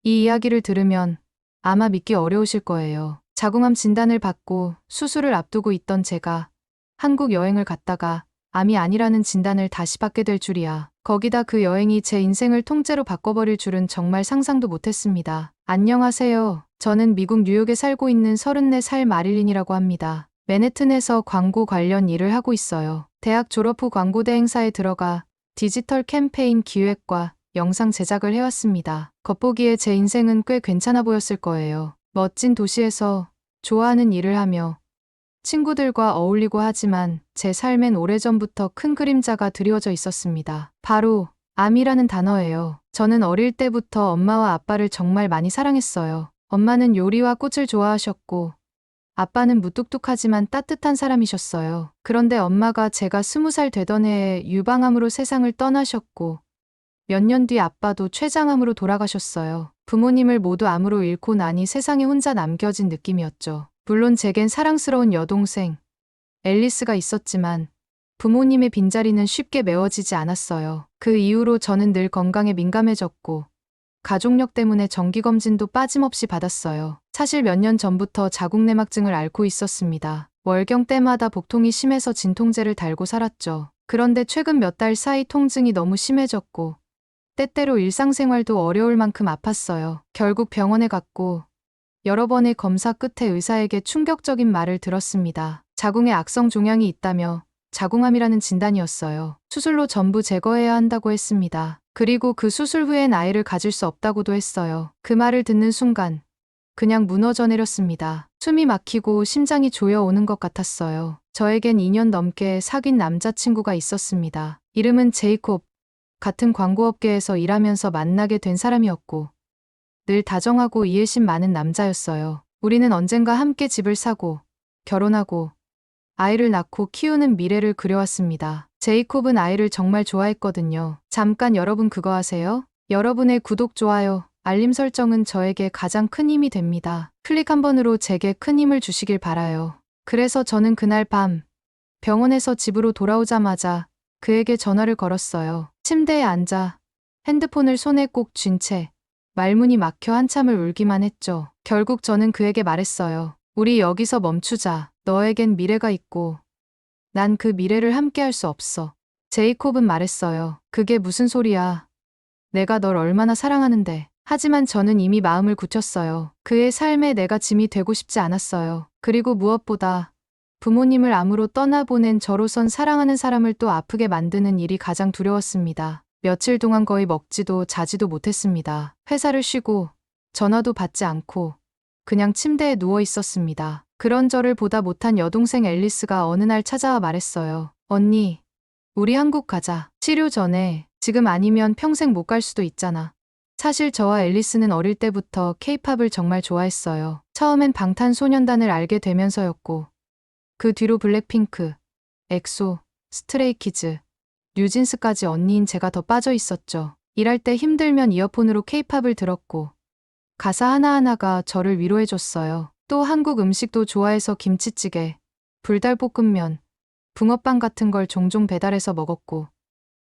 이 이야기를 들으면 아마 믿기 어려우실 거예요. 자궁암 진단을 받고 수술을 앞두고 있던 제가 한국 여행을 갔다가 암이 아니라는 진단을 다시 받게 될 줄이야. 거기다 그 여행이 제 인생을 통째로 바꿔버릴 줄은 정말 상상도 못했습니다. 안녕하세요. 저는 미국 뉴욕에 살고 있는 34살 마릴린이라고 합니다. 맨해튼에서 광고 관련 일을 하고 있어요. 대학 졸업 후 광고대 행사에 들어가 디지털 캠페인 기획과 영상 제작을 해왔습니다. 겉보기에 제 인생은 꽤 괜찮아 보였을 거예요. 멋진 도시에서 좋아하는 일을 하며 친구들과 어울리고 하지만 제 삶엔 오래전부터 큰 그림자가 드리워져 있었습니다. 바로 암이라는 단어예요. 저는 어릴 때부터 엄마와 아빠를 정말 많이 사랑했어요. 엄마는 요리와 꽃을 좋아하셨고 아빠는 무뚝뚝하지만 따뜻한 사람이셨어요. 그런데 엄마가 제가 20살 되던 해에 유방암으로 세상을 떠나셨고 몇 년 뒤 아빠도 췌장암으로 돌아가셨어요. 부모님을 모두 암으로 잃고 나니 세상에 혼자 남겨진 느낌이었죠. 물론 제겐 사랑스러운 여동생 앨리스가 있었지만 부모님의 빈자리는 쉽게 메워지지 않았어요. 그 이후로 저는 늘 건강에 민감해졌고 가족력 때문에 정기검진도 빠짐없이 받았어요. 사실 몇 년 전부터 자궁내막증을 앓고 있었습니다. 월경 때마다 복통이 심해서 진통제를 달고 살았죠. 그런데 최근 몇 달 사이 통증이 너무 심해졌고 때때로 일상생활도 어려울 만큼 아팠어요. 결국 병원에 갔고 여러 번의 검사 끝에 의사에게 충격적인 말을 들었습니다. 자궁에 악성 종양이 있다며 자궁암이라는 진단이었어요. 수술로 전부 제거해야 한다고 했습니다. 그리고 그 수술 후엔 아이를 가질 수 없다고도 했어요. 그 말을 듣는 순간 그냥 무너져 내렸습니다. 숨이 막히고 심장이 조여오는 것 같았어요. 저에겐 2년 넘게 사귄 남자친구가 있었습니다. 이름은 제이콥. 같은 광고업계에서 일하면서 만나게 된 사람이었고 늘 다정하고 이해심 많은 남자였어요. 우리는 언젠가 함께 집을 사고 결혼하고 아이를 낳고 키우는 미래를 그려왔습니다. 제이콥은 아이를 정말 좋아했거든요. 잠깐 여러분 그거 아세요? 여러분의 구독, 좋아요, 알림 설정은 저에게 가장 큰 힘이 됩니다. 클릭 한 번으로 제게 큰 힘을 주시길 바라요. 그래서 저는 그날 밤 병원에서 집으로 돌아오자마자 그에게 전화를 걸었어요. 침대에 앉아 핸드폰을 손에 꼭 쥔 채 말문이 막혀 한참을 울기만 했죠. 결국 저는 그에게 말했어요. 우리 여기서 멈추자. 너에겐 미래가 있고 난 그 미래를 함께할 수 없어. 제이콥은 말했어요. 그게 무슨 소리야. 내가 널 얼마나 사랑하는데. 하지만 저는 이미 마음을 굳혔어요. 그의 삶에 내가 짐이 되고 싶지 않았어요. 그리고 무엇보다 부모님을 암으로 떠나보낸 저로선 사랑하는 사람을 또 아프게 만드는 일이 가장 두려웠습니다. 며칠 동안 거의 먹지도 자지도 못했습니다. 회사를 쉬고 전화도 받지 않고 그냥 침대에 누워 있었습니다. 그런 저를 보다 못한 여동생 앨리스가 어느 날 찾아와 말했어요. 언니, 우리 한국 가자. 치료 전에 지금 아니면 평생 못 갈 수도 있잖아. 사실 저와 앨리스는 어릴 때부터 케이팝을 정말 좋아했어요. 처음엔 방탄소년단을 알게 되면서였고 그 뒤로 블랙핑크, 엑소, 스트레이키즈, 뉴진스까지 언니인 제가 더 빠져 있었죠. 일할 때 힘들면 이어폰으로 케이팝을 들었고 가사 하나하나가 저를 위로해줬어요. 또 한국 음식도 좋아해서 김치찌개, 불달볶음면, 붕어빵 같은 걸 종종 배달해서 먹었고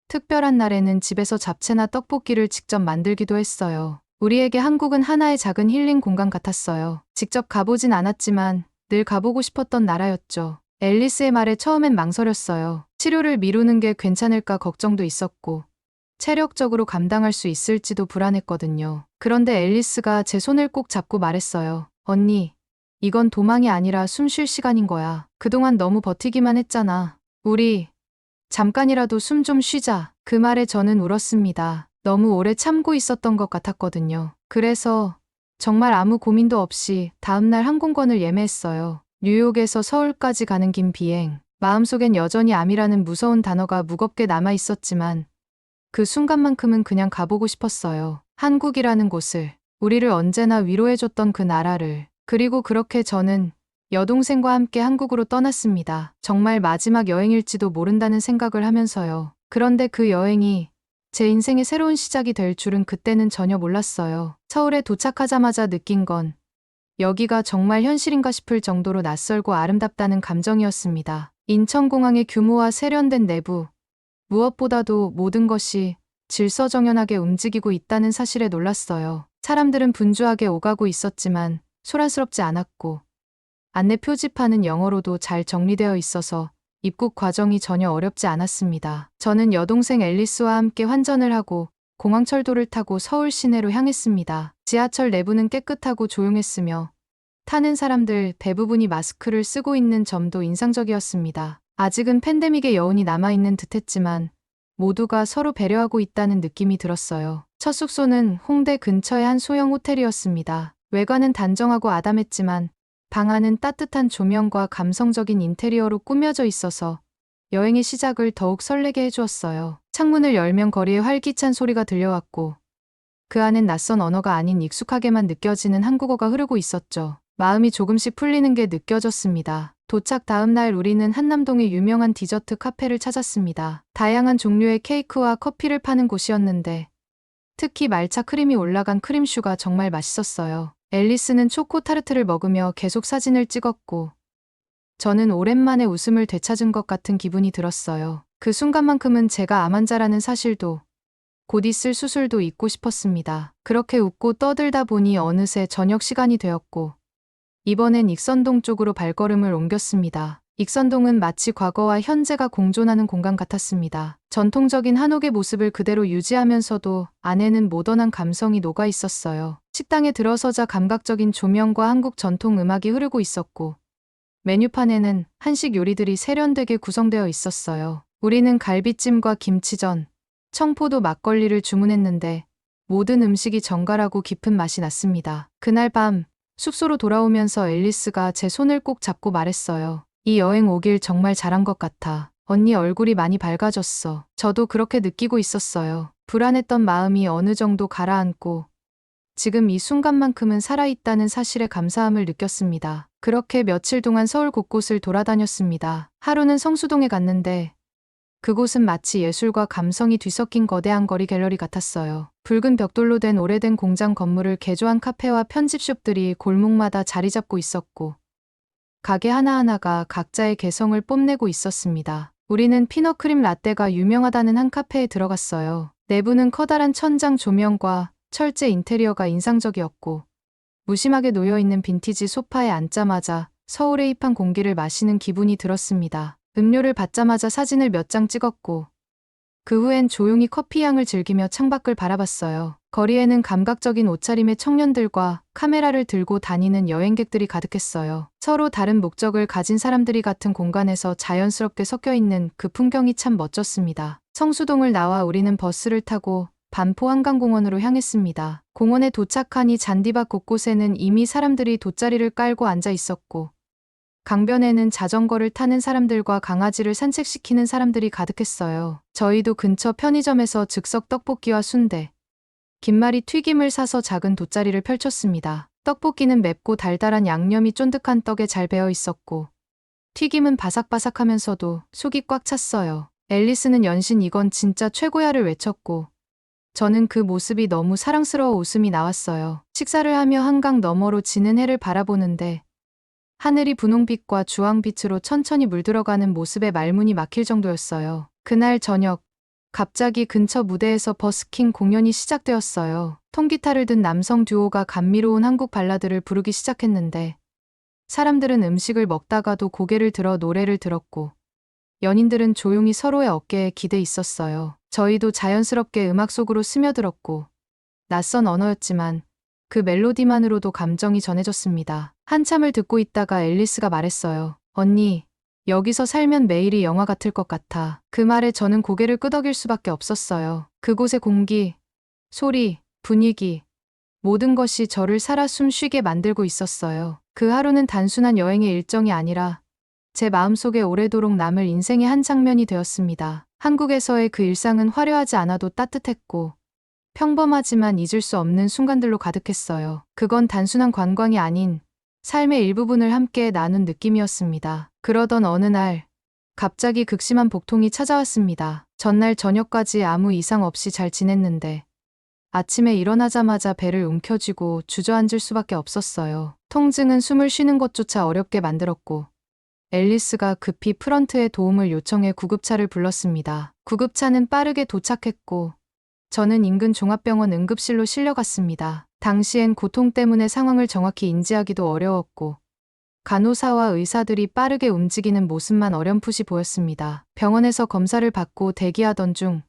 특별한 날에는 집에서 잡채나 떡볶이를 직접 만들기도 했어요. 우리에게 한국은 하나의 작은 힐링 공간 같았어요. 직접 가보진 않았지만 늘 가보고 싶었던 나라였죠. 앨리스의 말에 처음엔 망설였어요. 치료를 미루는 게 괜찮을까 걱정도 있었고 체력적으로 감당할 수 있을지도 불안했거든요. 그런데 앨리스가 제 손을 꼭 잡고 말했어요. 언니, 이건 도망이 아니라 숨 쉴 시간인 거야. 그동안 너무 버티기만 했잖아. 우리 잠깐이라도 숨 좀 쉬자. 그 말에 저는 울었습니다. 너무 오래 참고 있었던 것 같았거든요. 그래서 정말 아무 고민도 없이 다음날 항공권을 예매했어요. 뉴욕에서 서울까지 가는 긴 비행. 마음속엔 여전히 암이라는 무서운 단어가 무겁게 남아 있었지만 그 순간만큼은 그냥 가보고 싶었어요. 한국이라는 곳을, 우리를 언제나 위로해줬던 그 나라를. 그리고 그렇게 저는 여동생과 함께 한국으로 떠났습니다. 정말 마지막 여행일지도 모른다는 생각을 하면서요. 그런데 그 여행이 제 인생의 새로운 시작이 될 줄은 그때는 전혀 몰랐어요. 서울에 도착하자마자 느낀 건 여기가 정말 현실인가 싶을 정도로 낯설고 아름답다는 감정이었습니다. 인천공항의 규모와 세련된 내부, 무엇보다도 모든 것이 질서정연하게 움직이고 있다는 사실에 놀랐어요. 사람들은 분주하게 오가고 있었지만 소란스럽지 않았고 안내 표지판은 영어로도 잘 정리되어 있어서 입국 과정이 전혀 어렵지 않았습니다. 저는 여동생 앨리스와 함께 환전을 하고 공항철도를 타고 서울 시내로 향했습니다. 지하철 내부는 깨끗하고 조용했으며 타는 사람들 대부분이 마스크를 쓰고 있는 점도 인상적이었습니다. 아직은 팬데믹의 여운이 남아있는 듯했지만 모두가 서로 배려하고 있다는 느낌이 들었어요. 첫 숙소는 홍대 근처의 한 소형 호텔이었습니다. 외관은 단정하고 아담했지만 방 안은 따뜻한 조명과 감성적인 인테리어로 꾸며져 있어서 여행의 시작을 더욱 설레게 해주었어요. 창문을 열면 거리에 활기찬 소리가 들려왔고 그 안엔 낯선 언어가 아닌 익숙하게만 느껴지는 한국어가 흐르고 있었죠. 마음이 조금씩 풀리는 게 느껴졌습니다. 도착 다음 날 우리는 한남동의 유명한 디저트 카페를 찾았습니다. 다양한 종류의 케이크와 커피를 파는 곳이었는데 특히 말차 크림이 올라간 크림슈가 정말 맛있었어요. 앨리스는 초코 타르트를 먹으며 계속 사진을 찍었고 저는 오랜만에 웃음을 되찾은 것 같은 기분이 들었어요. 그 순간만큼은 제가 암 환자라는 사실도 곧 있을 수술도 잊고 싶었습니다. 그렇게 웃고 떠들다 보니 어느새 저녁 시간이 되었고 이번엔 익선동 쪽으로 발걸음을 옮겼습니다. 익선동은 마치 과거와 현재가 공존하는 공간 같았습니다. 전통적인 한옥의 모습을 그대로 유지하면서도 안에는 모던한 감성이 녹아 있었어요. 식당에 들어서자 감각적인 조명과 한국 전통 음악이 흐르고 있었고 메뉴판에는 한식 요리들이 세련되게 구성되어 있었어요. 우리는 갈비찜과 김치전, 청포도 막걸리를 주문했는데 모든 음식이 정갈하고 깊은 맛이 났습니다. 그날 밤 숙소로 돌아오면서 앨리스가 제 손을 꼭 잡고 말했어요. 이 여행 오길 정말 잘한 것 같아. 언니 얼굴이 많이 밝아졌어. 저도 그렇게 느끼고 있었어요. 불안했던 마음이 어느 정도 가라앉고 지금 이 순간만큼은 살아있다는 사실에 감사함을 느꼈습니다. 그렇게 며칠 동안 서울 곳곳을 돌아다녔습니다. 하루는 성수동에 갔는데 그곳은 마치 예술과 감성이 뒤섞인 거대한 거리 갤러리 같았어요. 붉은 벽돌로 된 오래된 공장 건물을 개조한 카페와 편집숍들이 골목마다 자리 잡고 있었고 가게 하나하나가 각자의 개성을 뽐내고 있었습니다. 우리는 피넛크림 라떼가 유명하다는 한 카페에 들어갔어요. 내부는 커다란 천장 조명과 철제 인테리어가 인상적이었고 무심하게 놓여있는 빈티지 소파에 앉자마자 서울의 힙한 공기를 마시는 기분이 들었습니다. 음료를 받자마자 사진을 몇 장 찍었고 그 후엔 조용히 커피 향을 즐기며 창밖을 바라봤어요. 거리에는 감각적인 옷차림의 청년들과 카메라를 들고 다니는 여행객들이 가득했어요. 서로 다른 목적을 가진 사람들이 같은 공간에서 자연스럽게 섞여 있는 그 풍경이 참 멋졌습니다. 성수동을 나와 우리는 버스를 타고 반포 한강공원으로 향했습니다. 공원에 도착하니 잔디밭 곳곳에는 이미 사람들이 돗자리를 깔고 앉아 있었고 강변에는 자전거를 타는 사람들과 강아지를 산책시키는 사람들이 가득했어요. 저희도 근처 편의점에서 즉석 떡볶이와 순대, 김말이 튀김을 사서 작은 돗자리를 펼쳤습니다. 떡볶이는 맵고 달달한 양념이 쫀득한 떡에 잘 배어 있었고 튀김은 바삭바삭하면서도 속이 꽉 찼어요. 앨리스는 연신 이건 진짜 최고야를 외쳤고 저는 그 모습이 너무 사랑스러워 웃음이 나왔어요. 식사를 하며 한강 너머로 지는 해를 바라보는데 하늘이 분홍빛과 주황빛으로 천천히 물들어가는 모습에 말문이 막힐 정도였어요. 그날 저녁, 갑자기 근처 무대에서 버스킹 공연이 시작되었어요. 통기타를 든 남성 듀오가 감미로운 한국 발라드를 부르기 시작했는데 사람들은 음식을 먹다가도 고개를 들어 노래를 들었고 연인들은 조용히 서로의 어깨에 기대 있었어요. 저희도 자연스럽게 음악 속으로 스며들었고 낯선 언어였지만 그 멜로디만으로도 감정이 전해졌습니다. 한참을 듣고 있다가 앨리스가 말했어요. 언니, 여기서 살면 매일이 영화 같을 것 같아. 그 말에 저는 고개를 끄덕일 수밖에 없었어요. 그곳의 공기, 소리, 분위기, 모든 것이 저를 살아 숨쉬게 만들고 있었어요. 그 하루는 단순한 여행의 일정이 아니라 제 마음속에 오래도록 남을 인생의 한 장면이 되었습니다. 한국에서의 그 일상은 화려하지 않아도 따뜻했고 평범하지만 잊을 수 없는 순간들로 가득했어요. 그건 단순한 관광이 아닌 삶의 일부분을 함께 나눈 느낌이었습니다. 그러던 어느 날 갑자기 극심한 복통이 찾아왔습니다. 전날 저녁까지 아무 이상 없이 잘 지냈는데 아침에 일어나자마자 배를 움켜쥐고 주저앉을 수밖에 없었어요. 통증은 숨을 쉬는 것조차 어렵게 만들었고 앨리스가 급히 프런트에 도움을 요청해 구급차를 불렀습니다. 구급차는 빠르게 도착했고 저는 인근 종합병원 응급실로 실려갔습니다. 당시엔 고통 때문에 상황을 정확히 인지하기도 어려웠고 간호사와 의사들이 빠르게 움직이는 모습만 어렴풋이 보였습니다. 병원에서 검사를 받고 대기하던 중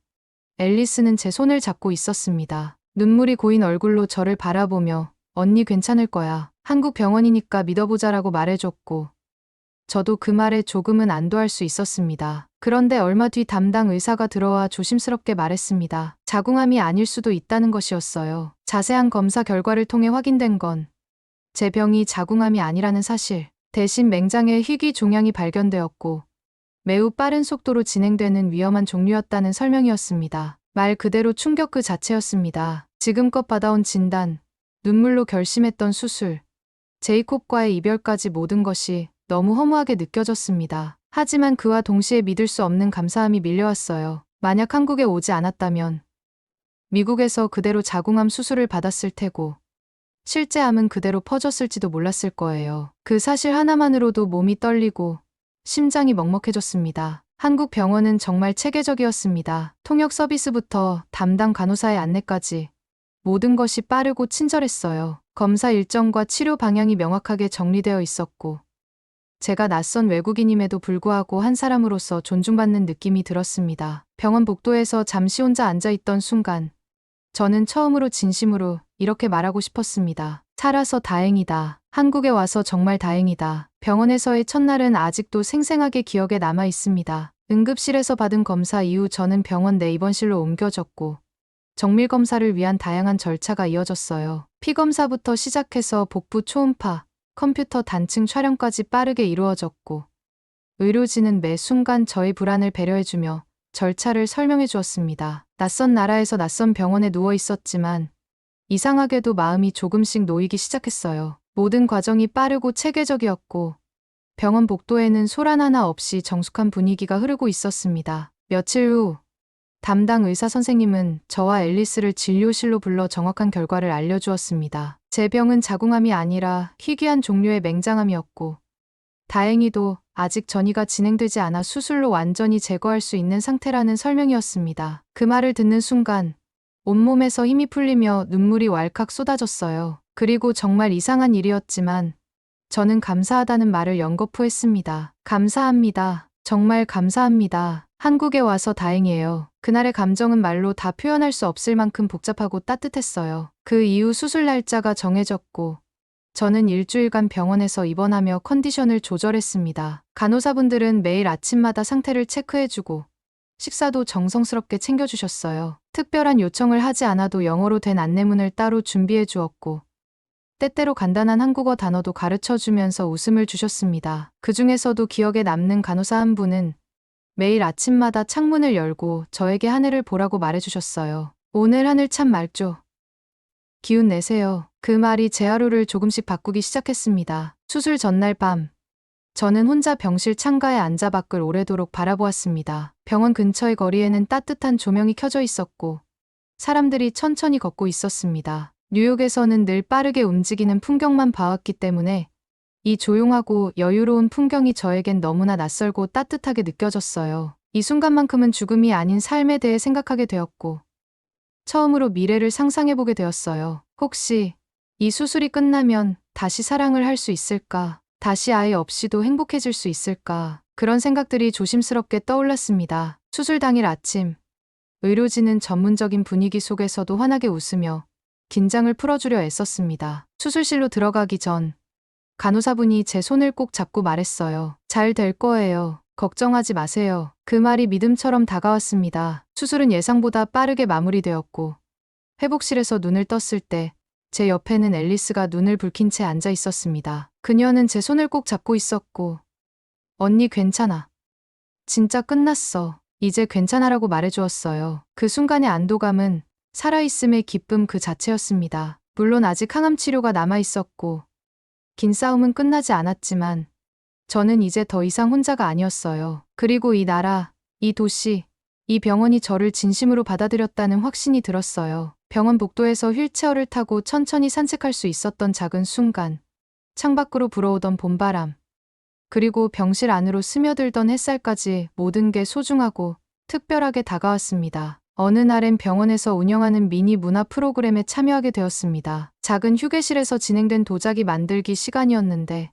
앨리스는 제 손을 잡고 있었습니다. 눈물이 고인 얼굴로 저를 바라보며 언니 괜찮을 거야. 한국 병원이니까 믿어보자라고 말해줬고 저도 그 말에 조금은 안도할 수 있었습니다. 그런데 얼마 뒤 담당 의사가 들어와 조심스럽게 말했습니다. 자궁암이 아닐 수도 있다는 것이었어요. 자세한 검사 결과를 통해 확인된 건 제 병이 자궁암이 아니라는 사실, 대신 맹장에 희귀 종양이 발견되었고 매우 빠른 속도로 진행되는 위험한 종류였다는 설명이었습니다. 말 그대로 충격 그 자체였습니다. 지금껏 받아온 진단, 눈물로 결심했던 수술, 제이콥과의 이별까지 모든 것이 너무 허무하게 느껴졌습니다. 하지만 그와 동시에 믿을 수 없는 감사함이 밀려왔어요. 만약 한국에 오지 않았다면 미국에서 그대로 자궁암 수술을 받았을 테고 실제 암은 그대로 퍼졌을지도 몰랐을 거예요. 그 사실 하나만으로도 몸이 떨리고 심장이 먹먹해졌습니다. 한국 병원은 정말 체계적이었습니다. 통역 서비스부터 담당 간호사의 안내까지 모든 것이 빠르고 친절했어요. 검사 일정과 치료 방향이 명확하게 정리되어 있었고 제가 낯선 외국인임에도 불구하고 한 사람으로서 존중받는 느낌이 들었습니다. 병원 복도에서 잠시 혼자 앉아있던 순간 저는 처음으로 진심으로 이렇게 말하고 싶었습니다. 살아서 다행이다. 한국에 와서 정말 다행이다. 병원에서의 첫날은 아직도 생생하게 기억에 남아 있습니다. 응급실에서 받은 검사 이후 저는 병원 내 입원실로 옮겨졌고 정밀 검사를 위한 다양한 절차가 이어졌어요. 피검사부터 시작해서 복부 초음파, 컴퓨터 단층 촬영까지 빠르게 이루어졌고 의료진은 매 순간 저의 불안을 배려해주며 절차를 설명해 주었습니다. 낯선 나라에서 낯선 병원에 누워 있었지만 이상하게도 마음이 조금씩 놓이기 시작했어요. 모든 과정이 빠르고 체계적이었고 병원 복도에는 소란 하나 없이 정숙한 분위기가 흐르고 있었습니다. 며칠 후 담당 의사 선생님은 저와 앨리스를 진료실로 불러 정확한 결과를 알려주었습니다. 제 병은 자궁암이 아니라 희귀한 종류의 맹장암이었고 다행히도 아직 전이가 진행되지 않아 수술로 완전히 제거할 수 있는 상태라는 설명이었습니다. 그 말을 듣는 순간 온몸에서 힘이 풀리며 눈물이 왈칵 쏟아졌어요. 그리고 정말 이상한 일이었지만 저는 감사하다는 말을 연거푸 했습니다. 감사합니다. 정말 감사합니다. 한국에 와서 다행이에요. 그날의 감정은 말로 다 표현할 수 없을 만큼 복잡하고 따뜻했어요. 그 이후 수술 날짜가 정해졌고 저는 일주일간 병원에서 입원하며 컨디션을 조절했습니다. 간호사분들은 매일 아침마다 상태를 체크해주고 식사도 정성스럽게 챙겨주셨어요. 특별한 요청을 하지 않아도 영어로 된 안내문을 따로 준비해 주었고 때때로 간단한 한국어 단어도 가르쳐주면서 웃음을 주셨습니다. 그 중에서도 기억에 남는 간호사 한 분은 매일 아침마다 창문을 열고 저에게 하늘을 보라고 말해주셨어요. 오늘 하늘 참 맑죠? 기운 내세요. 그 말이 제 하루를 조금씩 바꾸기 시작했습니다. 수술 전날 밤, 저는 혼자 병실 창가에 앉아 밖을 오래도록 바라보았습니다. 병원 근처의 거리에는 따뜻한 조명이 켜져 있었고 사람들이 천천히 걷고 있었습니다. 뉴욕에서는 늘 빠르게 움직이는 풍경만 봐왔기 때문에 이 조용하고 여유로운 풍경이 저에겐 너무나 낯설고 따뜻하게 느껴졌어요. 이 순간만큼은 죽음이 아닌 삶에 대해 생각하게 되었고 처음으로 미래를 상상해보게 되었어요. 혹시 이 수술이 끝나면 다시 사랑을 할 수 있을까? 다시 아이 없이도 행복해질 수 있을까? 그런 생각들이 조심스럽게 떠올랐습니다. 수술 당일 아침, 의료진은 전문적인 분위기 속에서도 환하게 웃으며 긴장을 풀어주려 애썼습니다. 수술실로 들어가기 전 간호사분이 제 손을 꼭 잡고 말했어요. 잘 될 거예요. 걱정하지 마세요. 그 말이 믿음처럼 다가왔습니다. 수술은 예상보다 빠르게 마무리되었고 회복실에서 눈을 떴을 때 제 옆에는 앨리스가 눈을 붉힌 채 앉아 있었습니다. 그녀는 제 손을 꼭 잡고 있었고 언니 괜찮아. 진짜 끝났어. 이제 괜찮아라고 말해주었어요. 그 순간의 안도감은 살아있음의 기쁨 그 자체였습니다. 물론 아직 항암 치료가 남아있었고 긴 싸움은 끝나지 않았지만 저는 이제 더 이상 혼자가 아니었어요. 그리고 이 나라, 이 도시, 이 병원이 저를 진심으로 받아들였다는 확신이 들었어요. 병원 복도에서 휠체어를 타고 천천히 산책할 수 있었던 작은 순간, 창밖으로 불어오던 봄바람, 그리고 병실 안으로 스며들던 햇살까지 모든 게 소중하고 특별하게 다가왔습니다. 어느 날엔 병원에서 운영하는 미니 문화 프로그램에 참여하게 되었습니다. 작은 휴게실에서 진행된 도자기 만들기 시간이었는데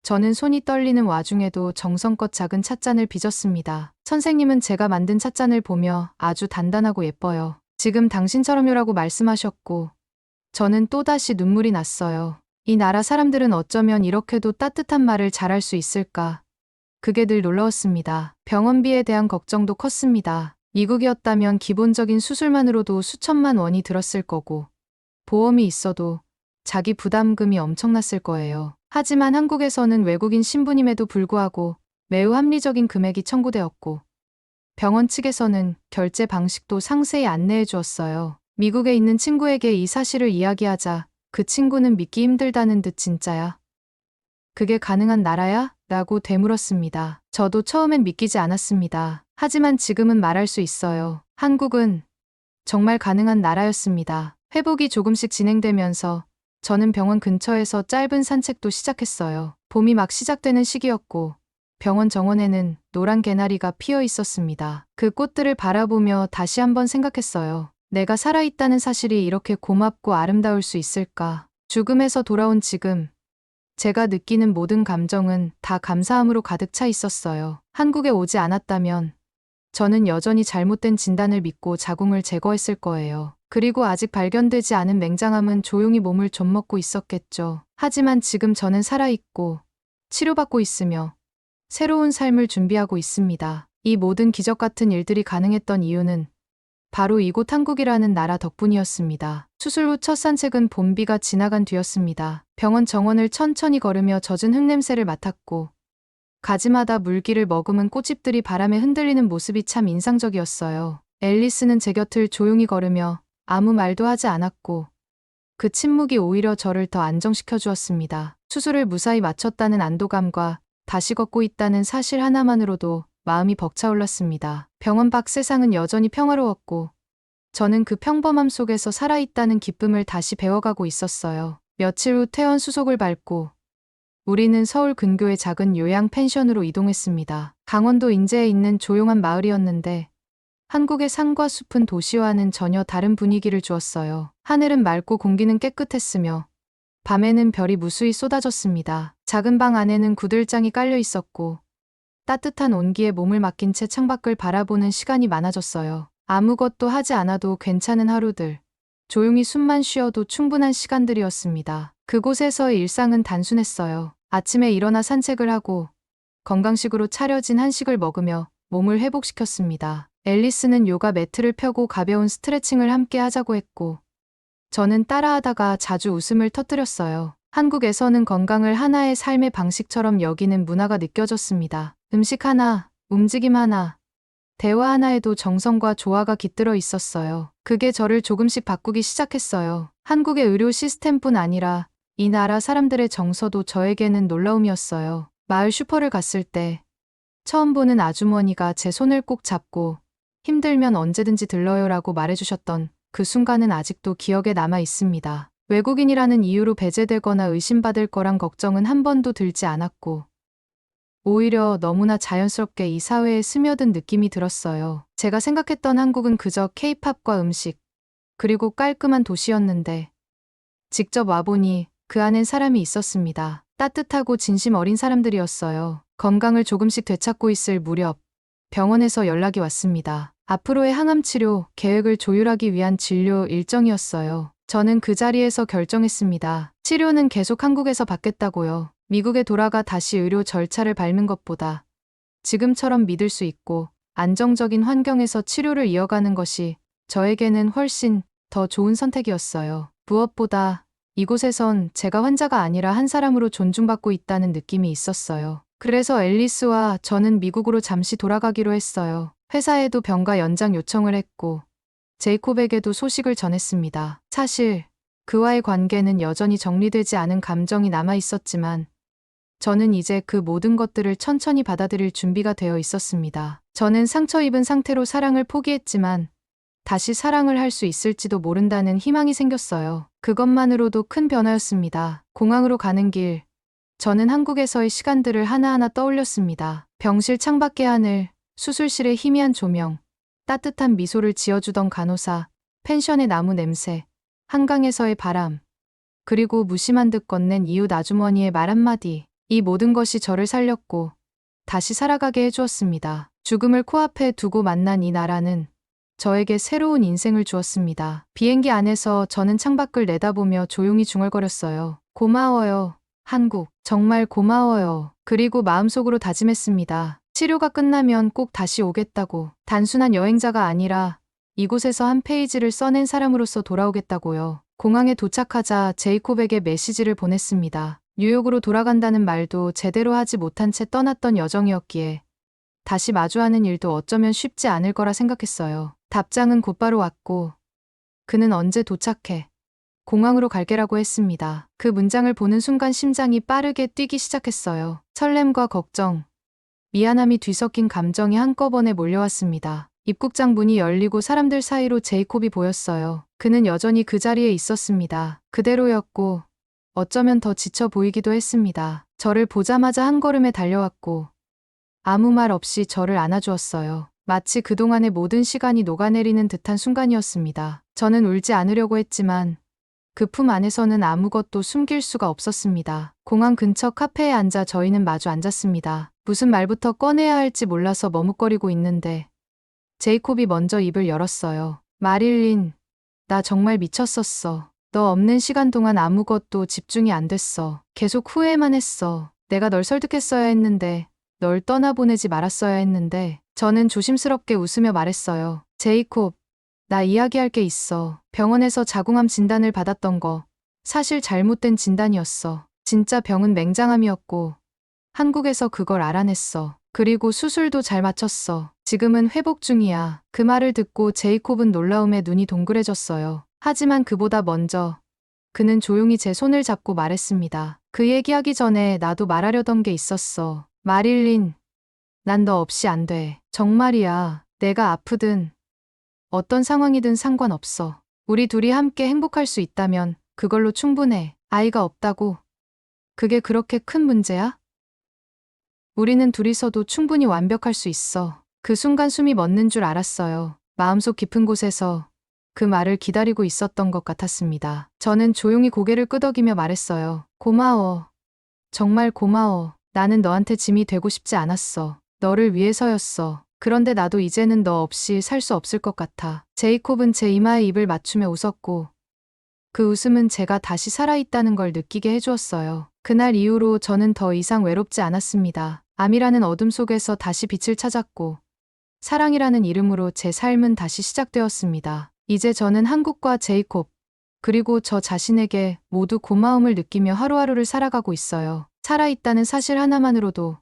저는 손이 떨리는 와중에도 정성껏 작은 찻잔을 빚었습니다. 선생님은 제가 만든 찻잔을 보며 아주 단단하고 예뻐요. 지금 당신처럼요라고 말씀하셨고 저는 또다시 눈물이 났어요. 이 나라 사람들은 어쩌면 이렇게도 따뜻한 말을 잘할 수 있을까. 그게 늘 놀라웠습니다. 병원비에 대한 걱정도 컸습니다. 미국이었다면 기본적인 수술만으로도 수천만 원이 들었을 거고 보험이 있어도 자기 부담금이 엄청났을 거예요. 하지만 한국에서는 외국인 신부님에도 불구하고 매우 합리적인 금액이 청구되었고 병원 측에서는 결제 방식도 상세히 안내해 주었어요. 미국에 있는 친구에게 이 사실을 이야기하자 그 친구는 믿기 힘들다는 듯 진짜야? 그게 가능한 나라야? 라고 되물었습니다. 저도 처음엔 믿기지 않았습니다. 하지만 지금은 말할 수 있어요. 한국은 정말 가능한 나라였습니다. 회복이 조금씩 진행되면서 저는 병원 근처에서 짧은 산책도 시작했어요. 봄이 막 시작되는 시기였고 병원 정원에는 노란 개나리가 피어 있었습니다. 그 꽃들을 바라보며 다시 한번 생각했어요. 내가 살아있다는 사실이 이렇게 고맙고 아름다울 수 있을까? 죽음에서 돌아온 지금 제가 느끼는 모든 감정은 다 감사함으로 가득 차 있었어요. 한국에 오지 않았다면 저는 여전히 잘못된 진단을 믿고 자궁을 제거했을 거예요. 그리고 아직 발견되지 않은 맹장암은 조용히 몸을 좀먹고 있었겠죠. 하지만 지금 저는 살아있고 치료받고 있으며 새로운 삶을 준비하고 있습니다. 이 모든 기적 같은 일들이 가능했던 이유는 바로 이곳 한국이라는 나라 덕분이었습니다. 수술 후 첫 산책은 봄비가 지나간 뒤였습니다. 병원 정원을 천천히 걸으며 젖은 흙냄새를 맡았고 가지마다 물기를 머금은 꽃잎들이 바람에 흔들리는 모습이 참 인상적이었어요. 앨리스는 제 곁을 조용히 걸으며 아무 말도 하지 않았고 그 침묵이 오히려 저를 더 안정시켜 주었습니다. 수술을 무사히 마쳤다는 안도감과 다시 걷고 있다는 사실 하나만으로도 마음이 벅차올랐습니다. 병원 밖 세상은 여전히 평화로웠고 저는 그 평범함 속에서 살아있다는 기쁨을 다시 배워가고 있었어요. 며칠 후 퇴원 수속을 밟고 우리는 서울 근교의 작은 요양 펜션으로 이동했습니다. 강원도 인제에 있는 조용한 마을이었는데 한국의 산과 숲은 도시와는 전혀 다른 분위기를 주었어요. 하늘은 맑고 공기는 깨끗했으며 밤에는 별이 무수히 쏟아졌습니다. 작은 방 안에는 구들장이 깔려 있었고 따뜻한 온기에 몸을 맡긴 채 창밖을 바라보는 시간이 많아졌어요. 아무것도 하지 않아도 괜찮은 하루들, 조용히 숨만 쉬어도 충분한 시간들이었습니다. 그곳에서의 일상은 단순했어요. 아침에 일어나 산책을 하고 건강식으로 차려진 한식을 먹으며 몸을 회복시켰습니다. 앨리스는 요가 매트를 펴고 가벼운 스트레칭을 함께 하자고 했고 저는 따라하다가 자주 웃음을 터뜨렸어요. 한국에서는 건강을 하나의 삶의 방식처럼 여기는 문화가 느껴졌습니다. 음식 하나, 움직임 하나, 대화 하나에도 정성과 조화가 깃들어 있었어요. 그게 저를 조금씩 바꾸기 시작했어요. 한국의 의료 시스템뿐 아니라 이 나라 사람들의 정서도 저에게는 놀라움이었어요. 마을 슈퍼를 갔을 때 처음 보는 아주머니가 제 손을 꼭 잡고 힘들면 언제든지 들러요라고 말해주셨던 그 순간은 아직도 기억에 남아 있습니다. 외국인이라는 이유로 배제되거나 의심받을 거란 걱정은 한 번도 들지 않았고 오히려 너무나 자연스럽게 이 사회에 스며든 느낌이 들었어요. 제가 생각했던 한국은 그저 케이팝과 음식, 그리고 깔끔한 도시였는데 직접 와보니 그 안엔 사람이 있었습니다. 따뜻하고 진심 어린 사람들이었어요. 건강을 조금씩 되찾고 있을 무렵 병원에서 연락이 왔습니다. 앞으로의 항암 치료 계획을 조율하기 위한 진료 일정이었어요. 저는 그 자리에서 결정했습니다. 치료는 계속 한국에서 받겠다고요. 미국에 돌아가 다시 의료 절차를 밟는 것보다 지금처럼 믿을 수 있고 안정적인 환경에서 치료를 이어가는 것이 저에게는 훨씬 더 좋은 선택이었어요. 무엇보다 이곳에선 제가 환자가 아니라 한 사람으로 존중받고 있다는 느낌이 있었어요. 그래서 앨리스와 저는 미국으로 잠시 돌아가기로 했어요. 회사에도 병가 연장 요청을 했고 제이콥에게도 소식을 전했습니다. 사실 그와의 관계는 여전히 정리되지 않은 감정이 남아 있었지만 저는 이제 그 모든 것들을 천천히 받아들일 준비가 되어 있었습니다. 저는 상처 입은 상태로 사랑을 포기했지만 다시 사랑을 할 수 있을지도 모른다는 희망이 생겼어요. 그것만으로도 큰 변화였습니다. 공항으로 가는 길, 저는 한국에서의 시간들을 하나하나 떠올렸습니다. 병실 창밖의 하늘, 수술실의 희미한 조명, 따뜻한 미소를 지어주던 간호사, 펜션의 나무 냄새, 한강에서의 바람, 그리고 무심한 듯 건넨 이웃 아주머니의 말 한마디. 이 모든 것이 저를 살렸고 다시 살아가게 해주었습니다. 죽음을 코앞에 두고 만난 이 나라는 저에게 새로운 인생을 주었습니다. 비행기 안에서 저는 창밖을 내다보며 조용히 중얼거렸어요. 고마워요, 한국. 정말 고마워요. 그리고 마음속으로 다짐했습니다. 치료가 끝나면 꼭 다시 오겠다고. 단순한 여행자가 아니라 이곳에서 한 페이지를 써낸 사람으로서 돌아오겠다고요. 공항에 도착하자 제이콥에게 메시지를 보냈습니다. 뉴욕으로 돌아간다는 말도 제대로 하지 못한 채 떠났던 여정이었기에 다시 마주하는 일도 어쩌면 쉽지 않을 거라 생각했어요. 답장은 곧바로 왔고 그는 언제 도착해? 공항으로 갈게라고 했습니다. 그 문장을 보는 순간 심장이 빠르게 뛰기 시작했어요. 설렘과 걱정, 미안함이 뒤섞인 감정이 한꺼번에 몰려왔습니다. 입국장 문이 열리고 사람들 사이로 제이콥이 보였어요. 그는 여전히 그 자리에 있었습니다. 그대로였고 어쩌면 더 지쳐 보이기도 했습니다. 저를 보자마자 한 걸음에 달려왔고 아무 말 없이 저를 안아주었어요. 마치 그동안의 모든 시간이 녹아내리는 듯한 순간이었습니다. 저는 울지 않으려고 했지만 그 품 안에서는 아무것도 숨길 수가 없었습니다. 공항 근처 카페에 앉아 저희는 마주 앉았습니다. 무슨 말부터 꺼내야 할지 몰라서 머뭇거리고 있는데 제이콥이 먼저 입을 열었어요. 마릴린, 나 정말 미쳤었어. 너 없는 시간 동안 아무것도 집중이 안 됐어. 계속 후회만 했어. 내가 널 설득했어야 했는데, 널 떠나보내지 말았어야 했는데. 저는 조심스럽게 웃으며 말했어요. 제이콥, 나 이야기할 게 있어. 병원에서 자궁암 진단을 받았던 거 사실 잘못된 진단이었어. 진짜 병은 맹장암이었고 한국에서 그걸 알아냈어. 그리고 수술도 잘 마쳤어. 지금은 회복 중이야. 그 말을 듣고 제이콥은 놀라움에 눈이 동그래졌어요. 하지만 그보다 먼저 그는 조용히 제 손을 잡고 말했습니다. 그 얘기하기 전에 나도 말하려던 게 있었어. 마릴린, 난 너 없이 안 돼. 정말이야. 내가 아프든 어떤 상황이든 상관없어. 우리 둘이 함께 행복할 수 있다면 그걸로 충분해. 아이가 없다고? 그게 그렇게 큰 문제야? 우리는 둘이서도 충분히 완벽할 수 있어. 그 순간 숨이 멎는 줄 알았어요. 마음속 깊은 곳에서 그 말을 기다리고 있었던 것 같았습니다. 저는 조용히 고개를 끄덕이며 말했어요. 고마워. 정말 고마워. 나는 너한테 짐이 되고 싶지 않았어. 너를 위해서였어. 그런데 나도 이제는 너 없이 살 수 없을 것 같아. 제이콥은 제 이마에 입을 맞추며 웃었고 그 웃음은 제가 다시 살아있다는 걸 느끼게 해주었어요. 그날 이후로 저는 더 이상 외롭지 않았습니다. 암이라는 어둠 속에서 다시 빛을 찾았고 사랑이라는 이름으로 제 삶은 다시 시작되었습니다. 이제 저는 한국과 제이콥 그리고 저 자신에게 모두 고마움을 느끼며 하루하루를 살아가고 있어요. 살아있다는 사실 하나만으로도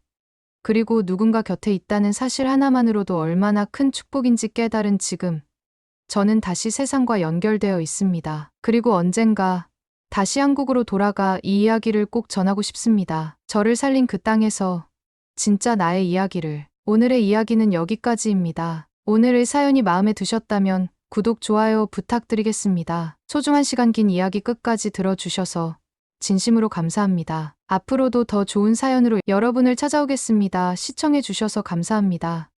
그리고 누군가 곁에 있다는 사실 하나만으로도 얼마나 큰 축복인지 깨달은 지금 저는 다시 세상과 연결되어 있습니다. 그리고 언젠가 다시 한국으로 돌아가 이 이야기를 꼭 전하고 싶습니다. 저를 살린 그 땅에서 진짜 나의 이야기를. 오늘의 이야기는 여기까지입니다. 오늘의 사연이 마음에 드셨다면 구독, 좋아요 부탁드리겠습니다. 소중한 시간 긴 이야기 끝까지 들어주셔서 진심으로 감사합니다. 앞으로도 더 좋은 사연으로 여러분을 찾아오겠습니다. 시청해주셔서 감사합니다.